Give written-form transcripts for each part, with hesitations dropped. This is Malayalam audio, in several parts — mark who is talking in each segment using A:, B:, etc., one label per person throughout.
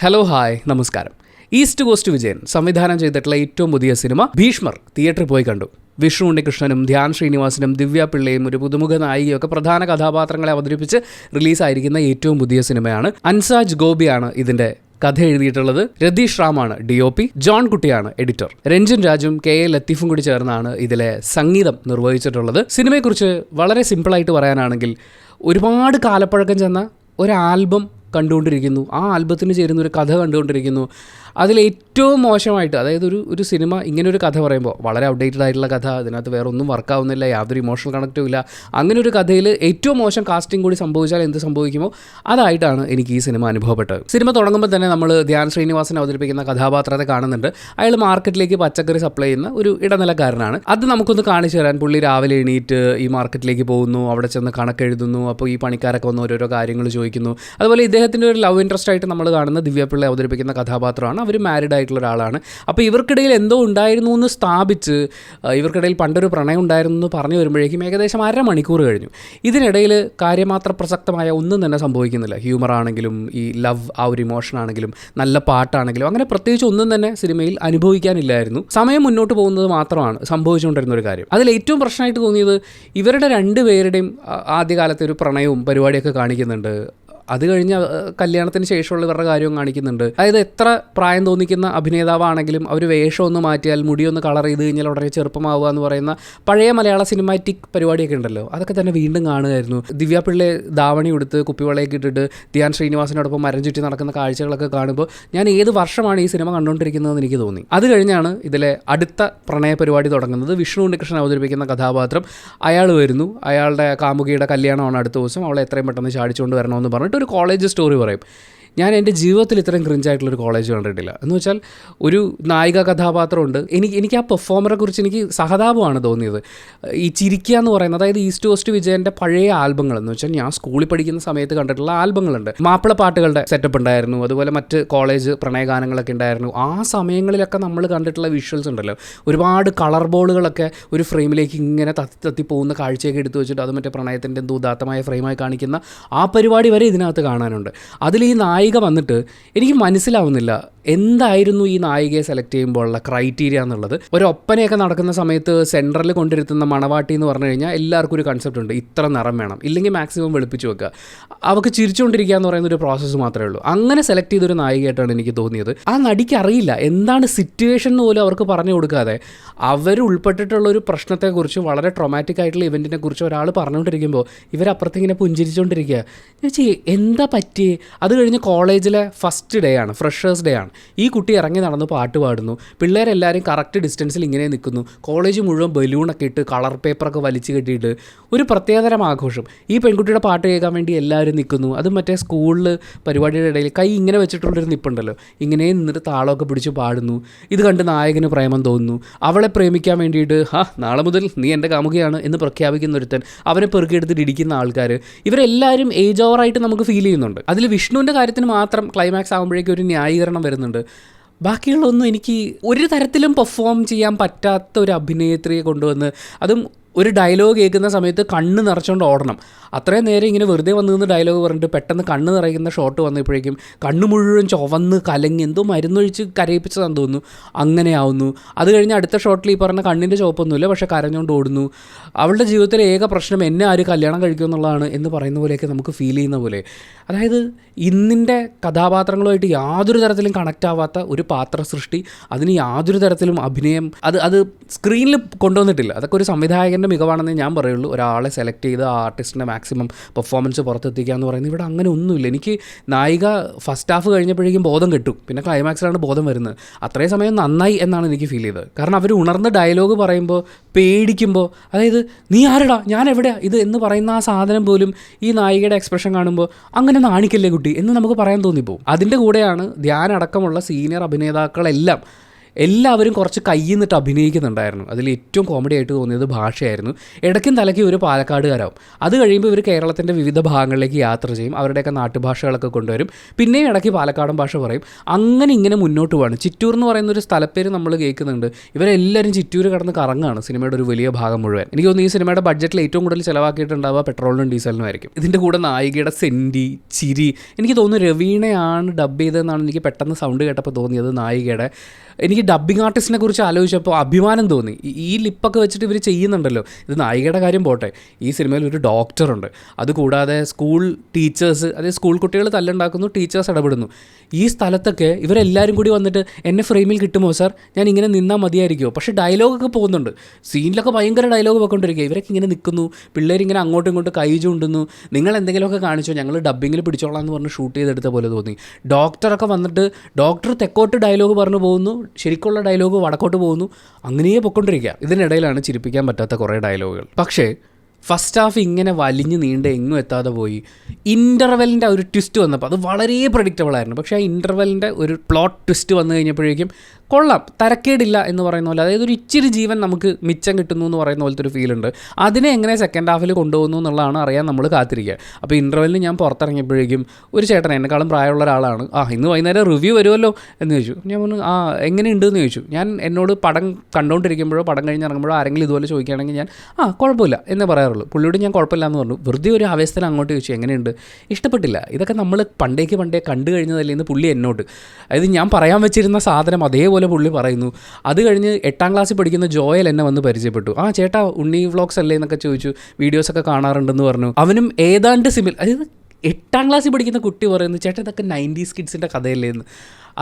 A: ഹലോ ഹായ് നമസ്കാരം. ഈസ്റ്റ് കോസ്റ്റ് വിജയൻ സംവിധാനം ചെയ്തിട്ടുള്ള ഏറ്റവും പുതിയ സിനിമ ഭീഷ്മർ തിയേറ്ററിൽ പോയി കണ്ടു. വിഷ്ണു ഉണ്ണികൃഷ്ണനും ധ്യാൻ ശ്രീനിവാസനും ദിവ്യ പിള്ളയും ഒരു പുതുമുഖ നായികയൊക്കെ പ്രധാന കഥാപാത്രങ്ങളെ അവതരിപ്പിച്ച് റിലീസായിരിക്കുന്ന ഏറ്റവും പുതിയ സിനിമയാണ്. അൻസാജ് ഗോപിയാണ് ഇതിൻ്റെ കഥ എഴുതിയിട്ടുള്ളത്. രതീഷ് റാമാണ് DOP, ജോൺ കുട്ടിയാണ് എഡിറ്റർ. രഞ്ജൻ രാജും KA ലത്തീഫും കൂടി ചേർന്നാണ് ഇതിലെ സംഗീതം നിർവഹിച്ചിട്ടുള്ളത്. സിനിമയെക്കുറിച്ച് വളരെ സിമ്പിളായിട്ട് പറയാനാണെങ്കിൽ, ഒരുപാട് കാലപ്പഴക്കം ചെന്ന ഒരു ആൽബം കണ്ടുകൊണ്ടിരിക്കുന്നു, ആ ആൽബത്തിന് ചേരുന്ന ഒരു കഥ കണ്ടുകൊണ്ടിരിക്കുന്നു. അതിലേറ്റവും മോശമായിട്ട്, അതായത് ഒരു സിനിമ ഇങ്ങനെ ഒരു കഥ പറയുമ്പോൾ വളരെ ഔട്ട്ഡേറ്റഡ് ആയിട്ടുള്ള കഥ, അതിനകത്ത് വേറെ ഒന്നും വർക്കാവുന്നില്ല, യാതൊരു ഇമോഷണൽ കണക്റ്റും ഇല്ല, അങ്ങനെ ഒരു കഥയിൽ ഏറ്റവും മോശം കാസ്റ്റിംഗ് കൂടി സംഭവിച്ചാൽ എന്ത് സംഭവിക്കുമോ അതായിട്ടാണ് എനിക്ക് ഈ സിനിമ അനുഭവപ്പെട്ടത്. സിനിമ തുടങ്ങുമ്പോൾ തന്നെ നമ്മൾ ധ്യാൻ ശ്രീനിവാസൻ അവതരിപ്പിക്കുന്ന കഥാപാത്രത്തെ കാണുന്നുണ്ട്. അയാൾ മാർക്കറ്റിലേക്ക് പച്ചക്കറി സപ്ലൈ ചെയ്യുന്ന ഒരു ഇടനിലക്കാരനാണ്. അത് നമുക്കൊന്ന് കാണിച്ചു തരാൻ പുള്ളി രാവിലെ എണീറ്റ് ഈ മാർക്കറ്റിലേക്ക് പോകുന്നു, അവിടെ ചെന്ന് കണക്കെഴുതുന്നു. അപ്പോൾ ഈ പണിക്കാരൊക്കെ വന്ന് ഓരോരോ കാര്യങ്ങൾ ചോദിക്കുന്നു. അതുപോലെ ഇദ്ദേഹത്തിൻ്റെ ഒരു ലവ് ഇൻട്രസ്റ്റ് ആയിട്ട് നമ്മൾ കാണുന്ന ദിവ്യപിള്ള അവതരിപ്പിക്കുന്ന കഥാപാത്രമാണ്. അവർ മാരീഡ് ആയിട്ടുള്ള ഒരാളാണ്. അപ്പോൾ ഇവർക്കിടയിൽ എന്തോ ഉണ്ടായിരുന്നു എന്ന് സ്ഥാപിച്ച്, ഇവർക്കിടയിൽ പണ്ടൊരു പ്രണയം ഉണ്ടായിരുന്നു എന്ന് പറഞ്ഞു വരുമ്പോഴേക്കും ഏകദേശം അരമണിക്കൂർ കഴിഞ്ഞു. ഇതിനിടയിൽ കാര്യമാത്ര പ്രസക്തമായ ഒന്നും തന്നെ സംഭവിക്കുന്നില്ല. ഹ്യൂമർ ആണെങ്കിലും ഈ ലവ് ആ ഒരു ഇമോഷൻ ആണെങ്കിലും നല്ല പാട്ടാണെങ്കിലും അങ്ങനെ പ്രത്യേകിച്ച് ഒന്നും തന്നെ സിനിമയിൽ അനുഭവിക്കാനില്ലായിരുന്നു. സമയം മുന്നോട്ട് പോകുന്നത് മാത്രമാണ് സംഭവിച്ചുകൊണ്ടിരുന്ന ഒരു കാര്യം. അതിൽ ഏറ്റവും പ്രശ്നമായിട്ട് തോന്നിയത് ഇവരുടെ രണ്ടുപേരുടെയും ആദ്യകാലത്തെ ഒരു പ്രണയവും പരിപാടിയൊക്കെ കാണിക്കുന്നുണ്ട്. അത് കഴിഞ്ഞ് കല്യാണത്തിന് ശേഷമുള്ള ഇവരുടെ കാര്യവും കാണിക്കുന്നുണ്ട്. അതായത് എത്ര പ്രായം തോന്നിക്കുന്ന അഭിനേതാവാണെങ്കിലും അവർ വേഷം ഒന്ന് മാറ്റിയാൽ, മുടിയൊന്ന് കളർ ചെയ്ത് കഴിഞ്ഞാൽ ഉടനെ ചെറുപ്പമാവുക എന്ന് പറയുന്ന പഴയ മലയാള സിനിമാറ്റിക് പരിപാടിയൊക്കെ ഉണ്ടല്ലോ, അതൊക്കെ തന്നെ വീണ്ടും കാണുമായിരുന്നു. ദിവ്യ പിള്ളയെ ധാവണി കൊടുത്ത് കുപ്പിവളയൊക്കെ ഇട്ടിട്ട് ധ്യാൻ ശ്രീനിവാസനോടൊപ്പം മരം ചുറ്റി നടക്കുന്ന കാഴ്ചകളൊക്കെ കാണുമ്പോൾ ഞാൻ ഏത് വർഷമാണ് ഈ സിനിമ കണ്ടുകൊണ്ടിരിക്കുന്നതെന്ന് എനിക്ക് തോന്നി. അത് കഴിഞ്ഞാണ് ഇതിലെ അടുത്ത പ്രണയ പരിപാടി തുടങ്ങുന്നത്. വിഷ്ണു ഉണ്ണികൃഷ്ണൻ അവതരിപ്പിക്കുന്ന കഥാപാത്രം, അയാൾ വരുന്നു. അയാളുടെ കാമുകിയുടെ കല്യാണമാണ് അടുത്ത ദിവസം, അവളെ എത്രയും പെട്ടെന്ന് ചാടിച്ചുകൊണ്ട് വരണമെന്ന് പറഞ്ഞിട്ട് ഒരു കോളേജ് സ്റ്റോറി പറയും. ഞാൻ എൻ്റെ ജീവിതത്തിൽ ഇത്രയും ക്രിഞ്ചായിട്ടുള്ളൊരു കോളേജ് കണ്ടിട്ടില്ല. എന്ന് വെച്ചാൽ ഒരു നായിക കഥാപാത്രമുണ്ട്. എനിക്ക് ആ പെർഫോമറെ കുറിച്ച് എനിക്ക് സഹതാപമാണ് തോന്നിയത്. ഈ ചിരിക്കുക എന്ന് പറയുന്നത്, അതായത് ഈസ്റ്റ് കോസ്റ്റ് വിജയൻ്റെ പഴയ ആൽബങ്ങൾ എന്ന് വെച്ചാൽ ഞാൻ സ്കൂളിൽ പഠിക്കുന്ന സമയത്ത് കണ്ടിട്ടുള്ള ആൽബങ്ങളുണ്ട്. മാപ്പിള പാട്ടുകളുടെ സെറ്റപ്പ് ഉണ്ടായിരുന്നു, അതുപോലെ മറ്റ് കോളേജ് പ്രണയഗാനങ്ങളൊക്കെ ഉണ്ടായിരുന്നു. ആ സമയങ്ങളിലൊക്കെ നമ്മൾ കണ്ടിട്ടുള്ള വിഷ്വൽസ് ഉണ്ടല്ലോ, ഒരുപാട് കളർ ബോളുകളൊക്കെ ഒരു ഫ്രെയിമിലേക്ക് ഇങ്ങനെ തത്തി പോകുന്ന കാഴ്ചയൊക്കെ എടുത്തു വെച്ചിട്ട് അത് മറ്റേ പ്രണയത്തിൻ്റെ എന്തോ ഉദാത്തമായ ഫ്രെയിമായി കാണിക്കുന്ന ആ പരിപാടി വരെ ഇതിനകത്ത് കാണാനുണ്ട്. അതിൽ ഈ നായിക വന്നിട്ട് എനിക്ക് മനസ്സിലാവുന്നില്ല എന്തായിരുന്നു ഈ നായികയെ സെലക്ട് ചെയ്യുമ്പോഴുള്ള ക്രൈറ്റീരിയ എന്നുള്ളത്. ഒരു ഒപ്പനയൊക്കെ നടക്കുന്ന സമയത്ത് സെൻട്രൽ കൊണ്ടിരുത്തുന്ന മണവാട്ടി എന്ന് പറഞ്ഞു കഴിഞ്ഞാൽ എല്ലാവർക്കും ഒരു കൺസെപ്റ്റ് ഉണ്ട്, ഇത്ര നിറം വേണം, ഇല്ലെങ്കിൽ മാക്സിമം വെളുപ്പിച്ച് വെക്കുക, അവർക്ക് ചിരിച്ചുകൊണ്ടിരിക്കുക എന്ന് പറയുന്ന ഒരു പ്രോസസ്സ് മാത്രമേ ഉള്ളൂ. അങ്ങനെ സെലക്ട് ചെയ്തൊരു നായികയായിട്ടാണ് എനിക്ക് തോന്നിയത്. ആ നടിക്ക് അറിയില്ല എന്താണ് സിറ്റുവേഷൻ എന്ന് പോലും അവർക്ക് പറഞ്ഞു കൊടുക്കാതെ അവർ ഉൾപ്പെട്ടിട്ടുള്ള ഒരു പ്രശ്നത്തെക്കുറിച്ച്, വളരെ ട്രോമാറ്റിക് ആയിട്ടുള്ള ഇവൻറ്റിനെ കുറിച്ച് ഒരാൾ പറഞ്ഞുകൊണ്ടിരിക്കുമ്പോൾ ഇവരപ്പുറത്തിങ്ങനെ പുഞ്ചിരിച്ചുകൊണ്ടിരിക്കുക. ഞാൻ എന്താ പറ്റി? അത് കഴിഞ്ഞ് കോളേജിലെ ഫസ്റ്റ് ഡേ ആണ്, ഫ്രഷേഴ്സ് ഡേ ആണ്. ഈ കുട്ടി ഇറങ്ങി നടന്ന് പാട്ട് പാടുന്നു. പിള്ളേരെല്ലാവരും കറക്റ്റ് ഡിസ്റ്റൻസിൽ ഇങ്ങനെ നിൽക്കുന്നു. കോളേജ് മുഴുവൻ ബലൂണൊക്കെ ഇട്ട് കളർ പേപ്പറൊക്കെ വലിച്ചു കെട്ടിയിട്ട് ഒരു പ്രത്യേകതരം ആഘോഷം. ഈ പെൺകുട്ടിയുടെ പാട്ട് കേൾക്കാൻ വേണ്ടി എല്ലാവരും നിൽക്കുന്നു. അത് മറ്റേ സ്കൂളിൽ പരിപാടിയുടെ ഇടയിൽ കൈ ഇങ്ങനെ വെച്ചിട്ടുള്ളൊരു നിൽപ്പുണ്ടല്ലോ, ഇങ്ങനെ നിന്നിട്ട് താളമൊക്കെ പിടിച്ച് പാടുന്നു. ഇത് കണ്ട് നായകന് പ്രേമം തോന്നുന്നു. അവളെ പ്രേമിക്കാൻ വേണ്ടിയിട്ട് നാളെ മുതൽ നീ എൻ്റെ കാമുകയാണ് എന്ന് പ്രഖ്യാപിക്കുന്ന ഒരുത്തൻ, അവനെ പെറുക്കിയെടുത്തിട്ട് ഇടിക്കുന്ന ആൾക്കാർ, ഇവരെല്ലാവരും ഏജ് ഓവറായിട്ട് നമുക്ക് ഫീൽ ചെയ്യുന്നുണ്ട്. അതിൽ വിഷ്ണുവിൻ്റെ കാര്യത്തിന് മാത്രം ക്ലൈമാക്സ് ആകുമ്പോഴേക്കും ഒരു ന്യായീകരണം വരുന്നുണ്ട്. ബാക്കിയുള്ളതൊന്നും എനിക്ക് ഒരു തരത്തിലും പെർഫോം ചെയ്യാൻ പറ്റാത്ത ഒരു അഭിനേത്രിയെ കൊണ്ടുവന്ന്, അതും ഒരു ഡയലോഗ് കേൾക്കുന്ന സമയത്ത് കണ്ണ് നിറച്ചുകൊണ്ട് ഓടണം. അത്രയും നേരം ഇങ്ങനെ വെറുതെ വന്ന് ഡയലോഗ് പറഞ്ഞിട്ട് പെട്ടെന്ന് കണ്ണ് നിറയ്ക്കുന്ന ഷോട്ട് വന്നപ്പോഴേക്കും കണ്ണ് മുഴുവൻ ചുവന്ന് കലങ്ങി എന്തോ മരുന്നൊഴിച്ച് കരയിപ്പിച്ചതാണെന്ന് തോന്നുന്നു, അങ്ങനെ ആവുന്നു. അത് കഴിഞ്ഞ് അടുത്ത ഷോട്ടിൽ ഈ പറഞ്ഞ കണ്ണിൻ്റെ ചുവപ്പൊന്നുമില്ല, പക്ഷേ കരഞ്ഞുകൊണ്ട് ഓടുന്നു. അവളുടെ ജീവിതത്തിലെ ഏക പ്രശ്നം എന്നെ ആര് കല്യാണം കഴിക്കുമെന്നുള്ളതാണ് എന്ന് പറയുന്ന പോലെയൊക്കെ നമുക്ക് ഫീൽ ചെയ്യുന്ന പോലെ. അതായത് ഇന്നിൻ്റെ കഥാപാത്രങ്ങളുമായിട്ട് യാതൊരു തരത്തിലും കണക്റ്റ് ആവാത്ത ഒരു പാത്ര സൃഷ്ടി, അതിന് യാതൊരു തരത്തിലും അഭിനയം അത് സ്ക്രീനിൽ കൊണ്ടുവന്നിട്ടില്ല. അതൊക്കെ ഒരു സംവിധായകൻ്റെ മികവാണെന്നേ ഞാൻ പറയുള്ളൂ. ഒരാളെ സെലക്ട് ചെയ്ത് ആ ആർട്ടിസ്റ്റിൻ്റെ മാക്സിമം പെർഫോമൻസ് പുറത്തെത്തിക്കുക എന്ന് പറയുന്നത് ഇവിടെ അങ്ങനെ ഒന്നുമില്ല. എനിക്ക് നായിക ഫസ്റ്റ് ഹാഫ് കഴിഞ്ഞപ്പോഴേക്കും ബോധം കിട്ടും, പിന്നെ ക്ലൈമാക്സിലാണ് ബോധം വരുന്നത്. അത്രയും സമയം നന്നായി എന്നാണ് എനിക്ക് ഫീൽ ചെയ്തത്. കാരണം അവർ ഉണർന്ന് ഡയലോഗ് പറയുമ്പോൾ പേടിക്കുമ്പോൾ, അതായത് നീ ആരടാ, ഞാൻ എവിടെയാ ഇത് എന്ന് പറയുന്ന ആ സാധനം പോലും ഈ നായികയുടെ എക്സ്പ്രഷൻ കാണുമ്പോൾ അങ്ങനെ നാണിക്കല്ലേ കുട്ടി എന്ന് നമുക്ക് പറയാൻ തോന്നിപ്പോവും. അതിൻ്റെ കൂടെയാണ് ധ്യാൻ അടക്കമുള്ള സീനിയർ അഭിനേതാക്കളെല്ലാം എല്ലാവരും കുറച്ച് കയ്യിൽ നിന്നിട്ട് അഭിനയിക്കുന്നുണ്ടായിരുന്നു. അതിൽ ഏറ്റവും കോമഡി ആയിട്ട് തോന്നിയത് ഭാഷയായിരുന്നു. ഇടയ്ക്കും തലയ്ക്ക് ഒരു പാലക്കാടുകാരാവും. അത് കഴിയുമ്പോൾ ഇവർ കേരളത്തിൻ്റെ വിവിധ ഭാഗങ്ങളിലേക്ക് യാത്ര ചെയ്യും, അവരുടെയൊക്കെ നാട്ടുഭാഷകളൊക്കെ കൊണ്ടുവരും, പിന്നെയും ഇടയ്ക്ക് പാലക്കാടൻ ഭാഷ പറയും. അങ്ങനെ ഇങ്ങനെ മുന്നോട്ട് പോവാണ്. ചിറ്റൂർ എന്ന് പറയുന്ന ഒരു സ്ഥലപ്പേര് നമ്മൾ കേൾക്കുന്നുണ്ട്. ഇവരെല്ലാവരും ചിറ്റൂർ കടന്ന് കറങ്ങാണ് സിനിമയുടെ ഒരു വലിയ ഭാഗം മുഴുവൻ. എനിക്ക് തോന്നുന്നു ഈ സിനിമയുടെ ബഡ്ജറ്റിൽ ഏറ്റവും കൂടുതൽ ചിലവാക്കിയിട്ടുണ്ടാവുക പെട്രോളിനും ഡീസലിനും ആയിരിക്കും. ഇതിൻ്റെ കൂടെ നായികയുടെ സെൻറ്റി, ചിരി, എനിക്ക് തോന്നുന്നു രവീണയാണ് ഡബ് ചെയ്തതെന്നാണ് എനിക്ക് പെട്ടെന്ന് സൗണ്ട് കേട്ടപ്പോൾ തോന്നിയത് നായികയുടെ. എനിക്ക് ഡബ്ബിംഗ് ആർട്ടിസ്റ്റിനെ കുറിച്ച് ആലോചിച്ചപ്പോൾ അഭിമാനം തോന്നി. ഈ ലിപ്പൊക്കെ വെച്ചിട്ട് ഇവർ ചെയ്യുന്നുണ്ടല്ലോ. ഇത് നായികയുടെ കാര്യം പോട്ടെ, ഈ സിനിമയിൽ ഒരു ഡോക്ടറുണ്ട്. അതുകൂടാതെ സ്കൂൾ ടീച്ചേഴ്സ്, അതായത് സ്കൂൾ കുട്ടികൾ തല്ലുണ്ടാക്കുന്നു, ടീച്ചേഴ്സ് ഇടപെടുന്നു. ഈ സ്ഥലത്തൊക്കെ ഇവരെല്ലാവരും കൂടി വന്നിട്ട് എന്നെ ഫ്രെയിമിൽ കിട്ടുമോ സാർ, ഞാൻ ഇങ്ങനെ നിന്നാൽ മതിയായിരിക്കുമോ? പക്ഷേ ഡയലോഗൊക്കെ പോകുന്നുണ്ട്, സീനിലൊക്കെ ഭയങ്കര ഡയലോഗ് വെക്കൊണ്ടിരിക്കുക. ഇവരൊക്കെ ഇങ്ങനെ നിൽക്കുന്നു, പിള്ളേരിങ്ങനെ അങ്ങോട്ടും ഇങ്ങോട്ടും കൈ ചൂണ്ടുന്നു. നിങ്ങൾ എന്തെങ്കിലുമൊക്കെ കാണിച്ചോ, ഞങ്ങൾ ഡബ്ബിങ്ങിൽ പിടിച്ചോളാം എന്ന് പറഞ്ഞ് ഷൂട്ട് ചെയ്തെടുത്ത പോലെ തോന്നി. ഡോക്ടറൊക്കെ വന്നിട്ട് ഡോക്ടർ തെക്കോട്ട് ഡയലോഗ് പറഞ്ഞു പോകുന്നു, ശരിക്കുള്ള ഡയലോഗ് വടക്കോട്ട് പോകുന്നു, അങ്ങനെയേ പൊയ്ക്കൊണ്ടിരിക്കുക. ഇതിനിടയിലാണ് ചിരിപ്പിക്കാൻ പറ്റാത്ത കുറേ ഡയലോഗുകൾ. പക്ഷേ ഫസ്റ്റ് ഹാഫ് ഇങ്ങനെ വലിഞ്ഞ് നീണ്ട് എങ്ങും എത്താതെ പോയി. ഇൻ്റർവെല്ലിൻ്റെ ഒരു ട്വിസ്റ്റ് വന്നപ്പോൾ അത് വളരെ പ്രഡിക്റ്റബിൾ ആയിരുന്നു. പക്ഷേ ആ ഇൻ്റർവെല്ലിൻ്റെ ഒരു പ്ലോട്ട് ട്വിസ്റ്റ് വന്നു കഴിഞ്ഞപ്പോഴേക്കും കൊള്ളാം, തരക്കേടില്ല എന്ന് പറയുന്ന പോലെ, അതായത് ഒരു ഇച്ചിരി ജീവൻ നമുക്ക് മിച്ചം കിട്ടുന്നു എന്ന് പറയുന്ന പോലത്തെ ഒരു ഫീലുണ്ട്. അതിനെ എങ്ങനെ സെക്കൻഡ് ഹാഫിൽ കൊണ്ടുപോകുന്നു എന്നുള്ളതാണ് അറിയാൻ നമ്മൾ കാത്തിരിക്കുക. അപ്പോൾ ഇൻ്റർവെല്ലിന് ഞാൻ പുറത്തിറങ്ങിയപ്പോഴേക്കും ഒരു ചേട്ടൻ, എന്നെക്കാളും പ്രായമുള്ള ഒരാളാണ്, ഇന്ന് വൈകുന്നേരം റിവ്യൂ വരുമല്ലോ എന്ന് ചോദിച്ചു. ഞാൻ പറഞ്ഞു എങ്ങനെയുണ്ടെന്ന് ചോദിച്ചു. ഞാൻ എന്നോട് പടം കണ്ടുകൊണ്ടിരിക്കുമ്പോഴോ പടം കഴിഞ്ഞിറങ്ങുമ്പോഴോ ആരെങ്കിലും ഇതുപോലെ ചോദിക്കുകയാണെങ്കിൽ ഞാൻ കുഴപ്പമില്ല എന്നേ പറയാറുള്ളൂ. പുള്ളിയോട് ഞാൻ കുഴപ്പമില്ല എന്ന് പറഞ്ഞു. വെറുതെ ഒരു ആവേശത്തിൽ അങ്ങോട്ട് ചോദിച്ചു എങ്ങനെയുണ്ട്, ഇഷ്ടപ്പെട്ടില്ല, ഇതൊക്കെ നമ്മൾ പണ്ടേ കണ്ടു കഴിഞ്ഞതല്ലേ എന്ന് പുള്ളി എന്നോട്. അതായത് ഞാൻ പറയാൻ വെച്ചിരുന്ന സാധനം അതേപോലെ പുള്ളി പറയുന്നു. അത് കഴിഞ്ഞ് 8ാം ക്ലാസ്സിൽ പഠിക്കുന്ന ജോയൽ എന്നെ വന്ന് പരിചയപ്പെട്ടു. ചേട്ടാ ഉണ്ണി വ്ളോഗ്സ് അല്ലേ എന്നൊക്കെ ചോദിച്ചു. വീഡിയോസൊക്കെ കാണാറുണ്ടെന്ന് പറഞ്ഞു. അവനും ഏതാണ്ട് അതായത് 8ാം ക്ലാസ്സിൽ പഠിക്കുന്ന കുട്ടി പറയുന്നു, ചേട്ടാ ഇതൊക്കെ 90s കിഡ്സിൻ്റെ കഥയല്ലേ എന്ന്.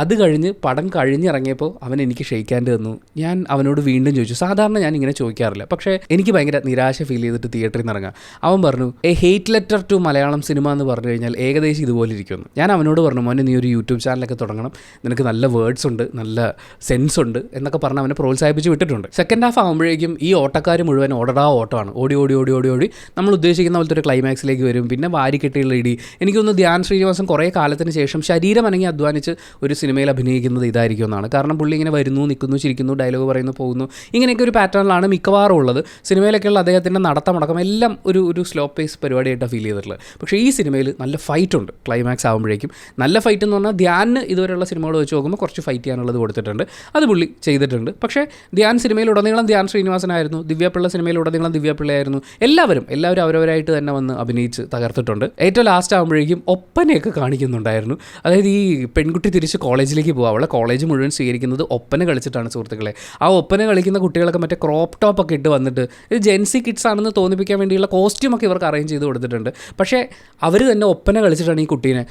A: അത് കഴിഞ്ഞ് പടം കഴിഞ്ഞിറങ്ങിയപ്പോൾ അവൻ എനിക്ക് ഷെയ്ക്ക് ഹാൻഡ് തന്നു. ഞാൻ അവനോട് വീണ്ടും ചോദിച്ചു. സാധാരണ ഞാൻ ഇങ്ങനെ ചോദിക്കാറില്ല, പക്ഷേ എനിക്ക് ഭയങ്കര നിരാശ ഫീൽ ചെയ്തിട്ട് തിയേറ്ററിൽ നിന്ന് ഇറങ്ങാം. അവൻ പറഞ്ഞു hate letter to Malayalam cinema എന്ന് പറഞ്ഞു കഴിഞ്ഞാൽ ഏകദേശം ഇതുപോലെ ഇരിക്കുന്നു. ഞാൻ അവനോട് പറഞ്ഞു, മോനെ നീ ഒരു യൂട്യൂബ് ചാനലൊക്കെ തുടങ്ങണം, നിനക്ക് നല്ല വേർഡ്സ് ഉണ്ട്, നല്ല സെൻസ് ഉണ്ട് എന്നൊക്കെ പറഞ്ഞ് അവനെ പ്രോത്സാഹിപ്പിച്ച് വിട്ടിട്ടുണ്ട്. സെക്കൻഡ് ഹാഫ് ആകുമ്പോഴേക്കും ഈ ഓട്ടക്കാർ മുഴുവൻ ഓട്ടമാണ്. ഓടി ഓടി ഓടി ഓടി ഓടി നമ്മൾ ഉദ്ദേശിക്കുന്ന പോലത്തെ ഒരു ക്ലൈമാക്സിലേക്ക് വരും. പിന്നെ വാരിക്കെട്ടിയുള്ള ഇടി. എനിക്കൊന്ന് ധ്യാൻ ശ്രീനിവാസൻ കുറേ കാലത്തിന് ശേഷം ശരീരം അനങ്ങി അധ്വാനിച്ച് ഒരു സിനിമയിൽ അഭിനയിക്കുന്നത് ഇതായിരിക്കും എന്നാണ്. കാരണം പുള്ളി ഇങ്ങനെ വരുന്നു, നിൽക്കുന്നു, ചിരിക്കുന്നു, ഡയലോഗ് പറയുന്നു, പോകുന്നു, ഇങ്ങനെയൊക്കെ ഒരു പാറ്റേണിലാണ് മിക്കവാറും ഉള്ളത്. സിനിമയിലൊക്കെയുള്ള അദ്ദേഹത്തിൻ്റെ നടത്തമടക്കം എല്ലാം ഒരു സ്ലോ പേസ് പരിപാടിയായിട്ടാണ് ഫീൽ ചെയ്തിട്ടുള്ളത്. പക്ഷേ ഈ സിനിമയിൽ നല്ല ഫൈറ്റ് ഉണ്ട്. ക്ലൈമാക്സ് ആകുമ്പോഴേക്കും നല്ല ഫൈറ്റ് എന്ന് പറഞ്ഞാൽ ധ്യാനിന് ഇതുവരെയുള്ള സിനിമകൾ വെച്ച് നോക്കുമ്പോൾ കുറച്ച് ഫൈറ്റ് ചെയ്യാനുള്ളത് കൊടുത്തിട്ടുണ്ട്. അത് പുള്ളി ചെയ്തിട്ടുണ്ട്. പക്ഷേ ധ്യാൻ സിനിമയിൽ ഉടനീളം ധ്യാൻ ശ്രീനിവാസനായിരുന്നു, ദിവ്യപിള്ള സിനിമയിൽ ഉടനീളം ദിവ്യപിള്ളയായിരുന്നു. എല്ലാവരും അവരവരായിട്ട് തന്നെ വന്ന് അഭിനയിച്ച് തകർത്തിട്ടുണ്ട്. ഏറ്റവും ലാസ്റ്റ് ആകുമ്പോഴേക്കും ഒപ്പനയൊക്കെ കാണിക്കുന്നുണ്ടായിരുന്നു. അതായത് ഈ പെൺകുട്ടി തിരിച്ച് കോളേജിലേക്ക് പോകുക. അവളെ കോളേജ് മുഴുവൻ സ്വീകരിക്കുന്നത് ഒപ്പന കളിച്ചിട്ടാണ് സുഹൃത്തുക്കളെ. ആ ഒപ്പന കളിക്കുന്ന കുട്ടികളൊക്കെ മറ്റേ ക്രോപ്പ് ടോപ്പൊക്കെ ഇട്ട് വന്നിട്ട് ഇത് ജെൻസി കിഡ്സ് ആണെന്ന് തോന്നിപ്പിക്കാൻ വേണ്ടിയുള്ള കോസ്റ്റ്യൂമൊക്കെ ഇവർക്ക് അറേഞ്ച് ചെയ്ത് കൊടുത്തിട്ടുണ്ട്. പക്ഷേ അവർ തന്നെ ഒപ്പന കളിച്ചിട്ടാണ് ഈ കുട്ടീനെ.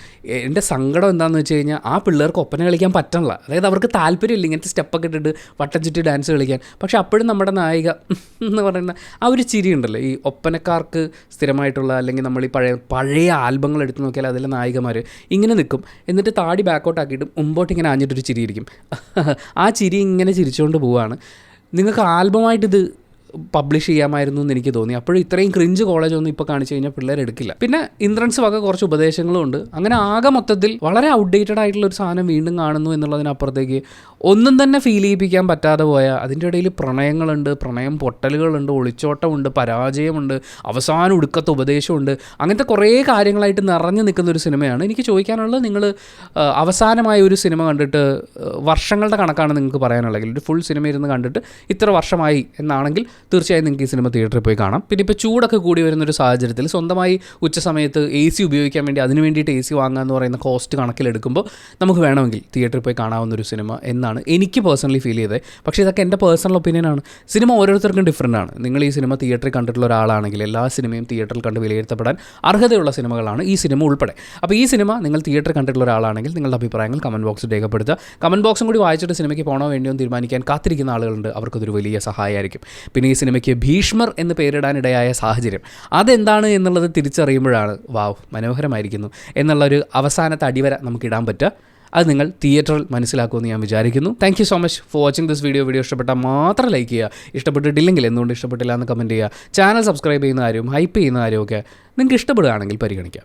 A: എൻ്റെ സങ്കടം എന്താണെന്ന് വെച്ച് കഴിഞ്ഞാൽ ആ പിള്ളേർക്ക് ഒപ്പന കളിക്കാൻ പറ്റണില്ല. അതായത് അവർക്ക് താല്പര്യമില്ല ഇങ്ങനത്തെ സ്റ്റെപ്പൊക്കെ ഇട്ടിട്ട് വട്ടം ചുറ്റി ഡാൻസ് കളിക്കാൻ. പക്ഷേ അപ്പോഴും നമ്മുടെ നായിക എന്ന് പറയുന്ന ആ ഒരു ചിരി ഉണ്ടല്ലോ, ഈ ഒപ്പനക്കാർക്ക് സ്ഥിരമായിട്ടുള്ള, അല്ലെങ്കിൽ നമ്മൾ ഈ പഴയ ആൽബങ്ങൾ എടുത്ത് നോക്കിയാൽ അതിലെ നായികമാർ ഇങ്ങനെ നിൽക്കും, എന്നിട്ട് താടി ബാക്കോട്ടാക്കിയിട്ടും മുമ്പോട്ട് ഇങ്ങനെ ആഞ്ഞിട്ടൊരു ചിരിയിരിക്കും. ആ ചിരി ഇങ്ങനെ ചിരിച്ചുകൊണ്ട് പോവുകയാണ്. നിങ്ങൾക്ക് ആൽബമായിട്ടിത് പബ്ലിഷ് ചെയ്യാമായിരുന്നു എന്ന് എനിക്ക് തോന്നി. അപ്പോഴും ഇത്രയും ക്രിഞ്ച് കോളേജൊന്നും ഇപ്പോൾ കാണിച്ചു കഴിഞ്ഞാൽ പിള്ളേർ എടുക്കില്ല. പിന്നെ ഇന്ദ്രൻസ് വക കുറച്ച് ഉപദേശങ്ങളും ഉണ്ട്. അങ്ങനെ ആകെ മൊത്തത്തിൽ വളരെ ഔട്ട്ഡേറ്റഡ് ആയിട്ടുള്ള ഒരു സാധനം വീണ്ടും കാണുന്നു എന്നുള്ളതിനപ്പുറത്തേക്ക് ഒന്നും തന്നെ ഫീൽ ചെയ്യിപ്പിക്കാൻ പറ്റാതെ പോയ, അതിൻ്റെ ഇടയിൽ പ്രണയങ്ങളുണ്ട്, പ്രണയം പൊട്ടലുകളുണ്ട്, ഒളിച്ചോട്ടമുണ്ട്, പരാജയമുണ്ട്, അവസാനം ഒടുക്കത്തെ ഉപദേശമുണ്ട്, അങ്ങനത്തെ കുറേ കാര്യങ്ങളായിട്ട് നിറഞ്ഞു നിൽക്കുന്ന ഒരു സിനിമയാണ്. എനിക്ക് ചോദിക്കാനുള്ളത്, നിങ്ങൾ അവസാനമായ ഒരു സിനിമ കണ്ടിട്ട് വർഷങ്ങളുടെ കണക്കാണ് നിങ്ങൾക്ക് പറയാനുള്ളതെങ്കിൽ, ഒരു ഫുൾ സിനിമ ഇരുന്ന് കണ്ടിട്ട് ഇത്ര വർഷമായി എന്നാണെങ്കിൽ തീർച്ചയായും നിങ്ങൾക്ക് ഈ സിനിമ തിയേറ്ററിൽ പോയി കാണാം. പിന്നെ ഇപ്പോൾ ചൂടൊക്കെ കൂടി വരുന്നൊരു സാഹചര്യത്തിൽ സ്വന്തമായി ഉച്ച സമയത്ത് AC ഉപയോഗിക്കാൻ വേണ്ടി അതിന് വേണ്ടിയിട്ട് AC വാങ്ങുക എന്ന് പറയുന്ന കോസ്റ്റ് കണക്കിലെടുക്കുമ്പോൾ നമുക്ക് വേണമെങ്കിൽ തിയേറ്ററിൽ പോയി കാണാവുന്നൊരു സിനിമ എന്നാണ് എനിക്ക് പേഴ്സണലി ഫീൽ ചെയ്തത്. പക്ഷേ ഇതൊക്കെ എൻ്റെ പേഴ്സണൽ ഒപ്പീനിയനാണ്. സിനിമ ഓരോരുത്തർക്കും ഡിഫറൻ്റ് ആണ്. നിങ്ങൾ ഈ സിനിമ തിയേറ്ററിൽ കണ്ടിട്ടുള്ള ഒരാളാണെങ്കിൽ എല്ലാ സിനിമയും തിയേറ്ററിൽ കണ്ട് വിലയിരുത്തപ്പെടാൻ അർഹതയുള്ള സിനിമകളാണ് ഈ സിനിമ ഉൾപ്പെടെ. അപ്പോൾ ഈ സിനിമ നിങ്ങൾ തിയേറ്ററിൽ കണ്ടിട്ടുള്ള ഒരാളാണെങ്കിൽ നിങ്ങളുടെ അഭിപ്രായങ്ങൾ കമൻറ്റ് ബോക്സിൽ രേഖപ്പെടുത്തുക. കമൻറ്റ് ബോക്സും കൂടി വായിച്ചിട്ട് സിനിമയ്ക്ക് പോകണോ വേണ്ടിയോ തീരുമാനിക്കാൻ കാത്തിരിക്കുന്ന ആളുകളുണ്ട്. അവർക്കതൊരു വലിയ സഹായമായിരിക്കും. പിന്നെ ഈ സിനിമയ്ക്ക് ഭീഷ്മർ എന്ന് പേരിടാനിടയായ സാഹചര്യം അതെന്താണ് എന്നുള്ളത് തിരിച്ചറിയുമ്പോഴാണ് വാവ് മനോഹരമായിരിക്കുന്നു എന്നുള്ളൊരു അവസാനത്തെ അടിവര നമുക്കിടാൻ പറ്റുക. അത് നിങ്ങൾ തിയേറ്ററിൽ മനസ്സിലാക്കുമെന്ന് ഞാൻ വിചാരിക്കുന്നു. Thank you so much for watching this video. Video ഇഷ്ടപ്പെട്ടാൽ മാത്രം ലൈക്ക് ചെയ്യുക, ഇഷ്ടപ്പെട്ടിട്ടില്ലെങ്കിൽ എന്തുകൊണ്ട് ഇഷ്ടപ്പെട്ടില്ല എന്ന് കമൻറ്റ് ചെയ്യുക. ചാനൽ സബ്സ്ക്രൈബ് ചെയ്യുന്ന കാര്യവും ഹൈപ്പ് ചെയ്യുന്ന കാര്യമൊക്കെ നിങ്ങൾക്ക് ഇഷ്ടപ്പെടുകയാണെങ്കിൽ പരിഗണിക്കാം.